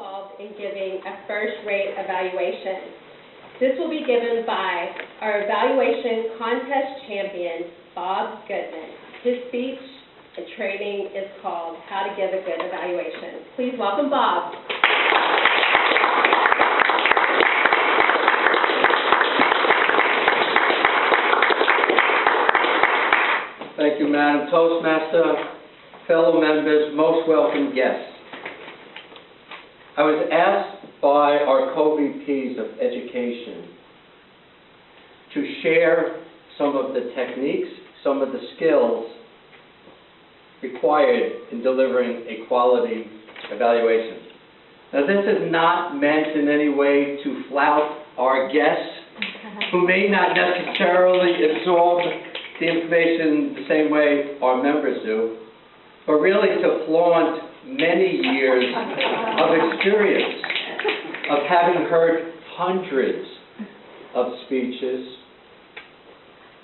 involved in giving a first-rate evaluation. This will be given by our evaluation contest champion, Bob Goodman. His speech and training is called How to Give a Good Evaluation. Please welcome Bob. Thank you, Madam Toastmaster, fellow members, most welcome guests. I was asked by our co-VPs of education to share some of the techniques, some of the skills required in delivering a quality evaluation. Now, this is not meant in any way to flout our guests who may not necessarily absorb the information the same way our members do, but really to flaunt many years of experience, of having heard hundreds of speeches,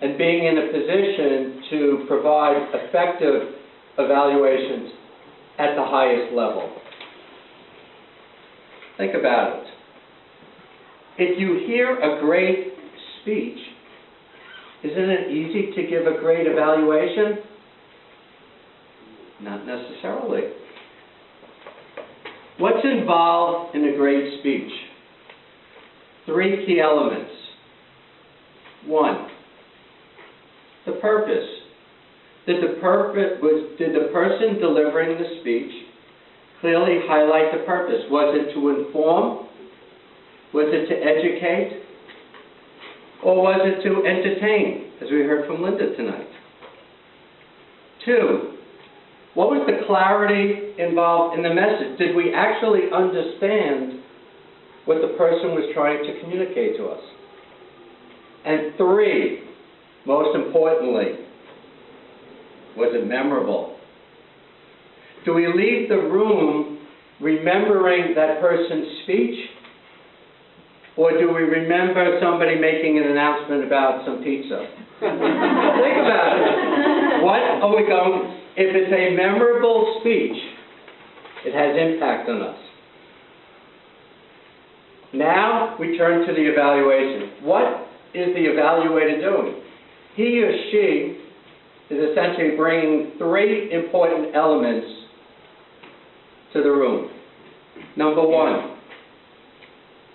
and being in a position to provide effective evaluations at the highest level. Think about it. If you hear a great speech, isn't it easy to give a great evaluation? Not necessarily. What's involved in a great speech? 3 key elements. 1, the purpose. Did the person delivering the speech clearly highlight the purpose? Was it to inform? Was it to educate? Or was it to entertain, as we heard from Linda tonight? 2, what was the clarity involved in the message? Did we actually understand what the person was trying to communicate to us? And 3, most importantly, was it memorable? Do we leave the room remembering that person's speech? Or do we remember somebody making an announcement about some pizza? Think about it. What are we going? If it's a memorable speech, it has impact on us. Now we turn to the evaluation. What is the evaluator doing? He or she is essentially bringing 3 important elements to the room. Number 1,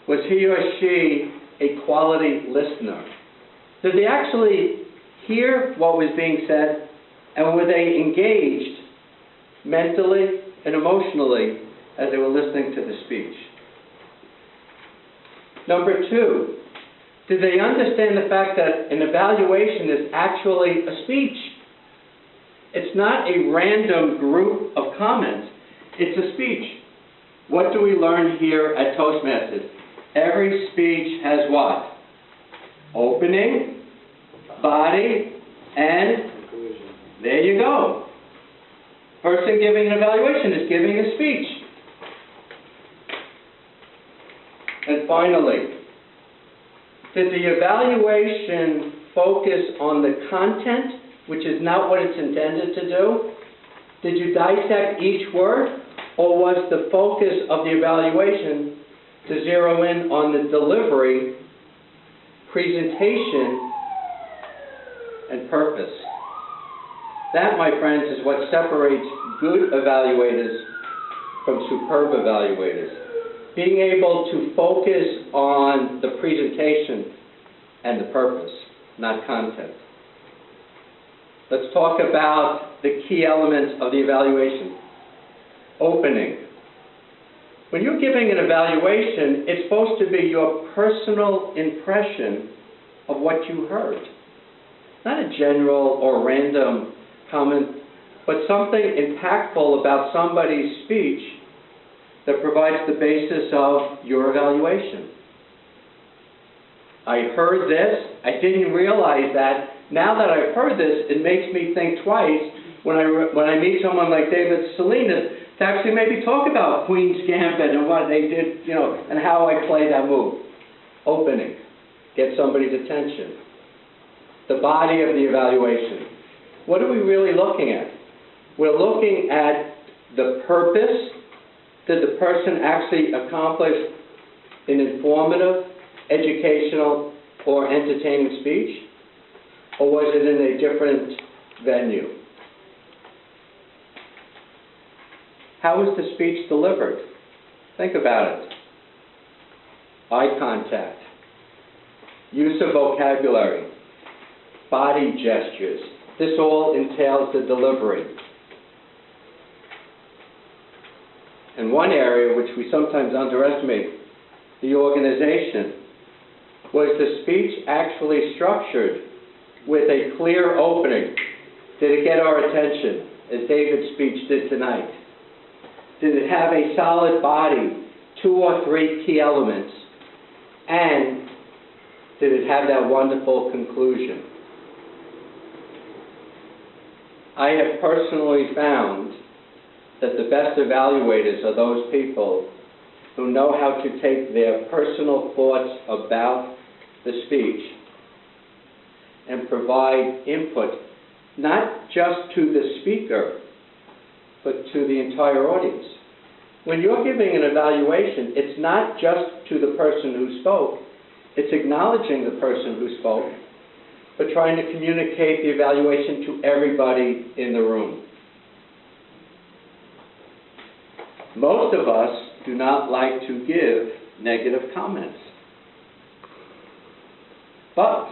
was he or she a quality listener? Did they actually hear what was being said, and were they engaged mentally and emotionally as they were listening to the speech? Number 2, did they understand the fact that an evaluation is actually a speech? It's not a random group of comments. It's a speech. What do we learn here at Toastmasters? Every speech has what? Opening, body, and conclusion. There you go. Person giving an evaluation is giving a speech. And finally, did the evaluation focus on the content, which is not what it's intended to do? Did you dissect each word, or was the focus of the evaluation to zero in on the delivery, presentation, and purpose? That, my friends, is what separates good evaluators from superb evaluators. Being able to focus on the presentation and the purpose, not content. Let's talk about the key elements of the evaluation. Opening. When you're giving an evaluation, it's supposed to be your personal impression of what you heard. Not a general or random comment, but something impactful about somebody's speech that provides the basis of your evaluation. I heard this, I didn't realize that. Now that I've heard this, it makes me think twice when I meet someone like David Salinas to actually maybe talk about Queen's Gambit and what they did, and how I play that move. Opening. Get somebody's attention. The body of the evaluation. What are we really looking at? We're looking at the purpose, did the person actually accomplish an informative, educational, or entertaining speech? Or was it in a different venue? How was the speech delivered? Think about it. Eye contact, use of vocabulary, body gestures. This all entails the delivery. And one area which we sometimes underestimate, the organization. Was the speech actually structured with a clear opening? Did it get our attention, as David's speech did tonight? Did it have a solid body, 2 or 3 key elements? And did it have that wonderful conclusion? I have personally found that the best evaluators are those people who know how to take their personal thoughts about the speech and provide input, not just to the speaker, but to the entire audience. When you're giving an evaluation, it's not just to the person who spoke, it's acknowledging the person who spoke, but trying to communicate the evaluation to everybody in the room. Most of us do not like to give negative comments. But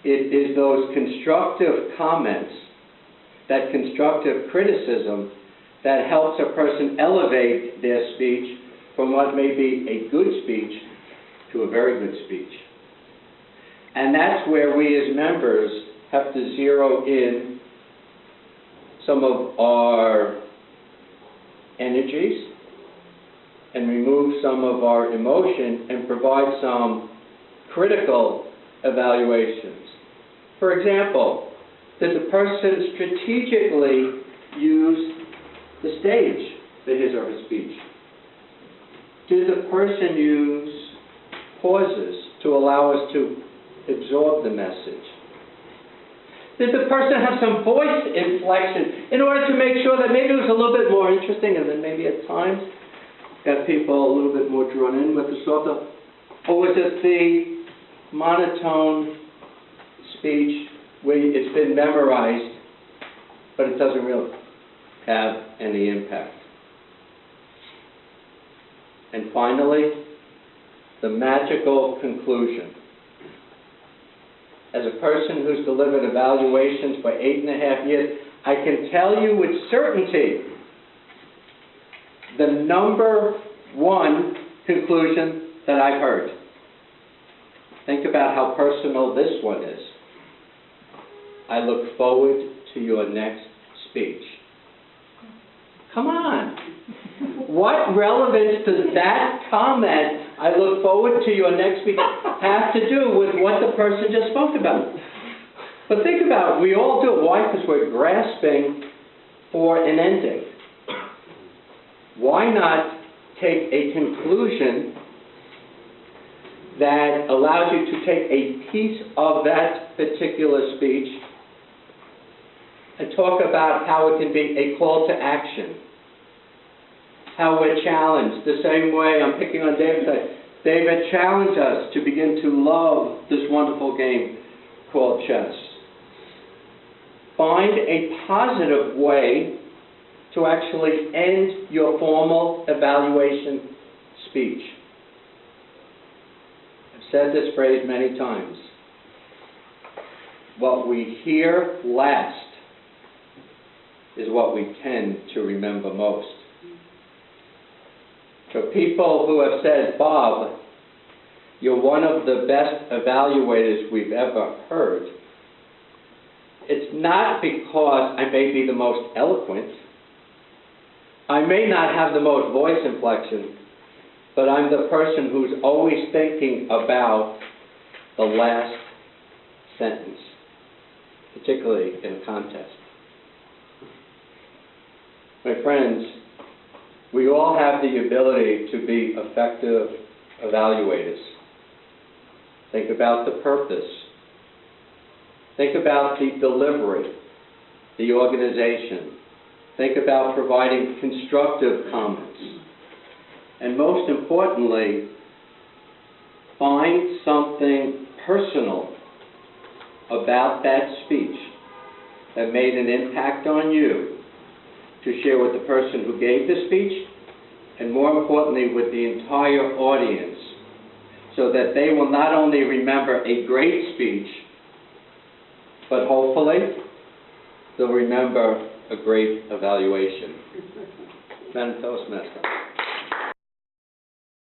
it is those constructive comments, that constructive criticism, that helps a person elevate their speech from what may be a good speech to a very good speech. And that's where we as members have to zero in some of our energies and remove some of our emotion and provide some critical evaluations. For example, did the person strategically use the stage for his or her speech? Did the person use pauses to allow us to absorb the message? Did the person have some voice inflection in order to make sure that maybe it was a little bit more interesting and then maybe at times got people a little bit more drawn in with the sort of, or was it the monotone speech where it's been memorized but it doesn't really have any impact? And finally, the magical conclusion. As a person who's delivered evaluations for 8.5 years, I can tell you with certainty the number one conclusion that I've heard. Think about how personal this one is. I look forward to your next speech. Come on. What relevance does that comment, I look forward to your next speech, have to do with what the person just spoke about? But think about it. We all do it. Why? Because we're grasping for an ending. Why not take a conclusion that allows you to take a piece of that particular speech and talk about how it can be a call to action? How we're challenged. The same way I'm picking on David. David challenged us to begin to love this wonderful game called chess. Find a positive way to actually end your formal evaluation speech. I've said this phrase many times. What we hear last is what we tend to remember most. For people who have said, Bob, you're one of the best evaluators we've ever heard, it's not because I may be the most eloquent, I may not have the most voice inflection, but I'm the person who's always thinking about the last sentence, particularly in a contest. My friends, we all have the ability to be effective evaluators. Think about the purpose. Think about the delivery, the organization. Think about providing constructive comments. And most importantly, find something personal about that speech that made an impact on you to share with the person who gave the speech, and more importantly, with the entire audience, so that they will not only remember a great speech, but hopefully they'll remember a great evaluation. Madam Toastmaster.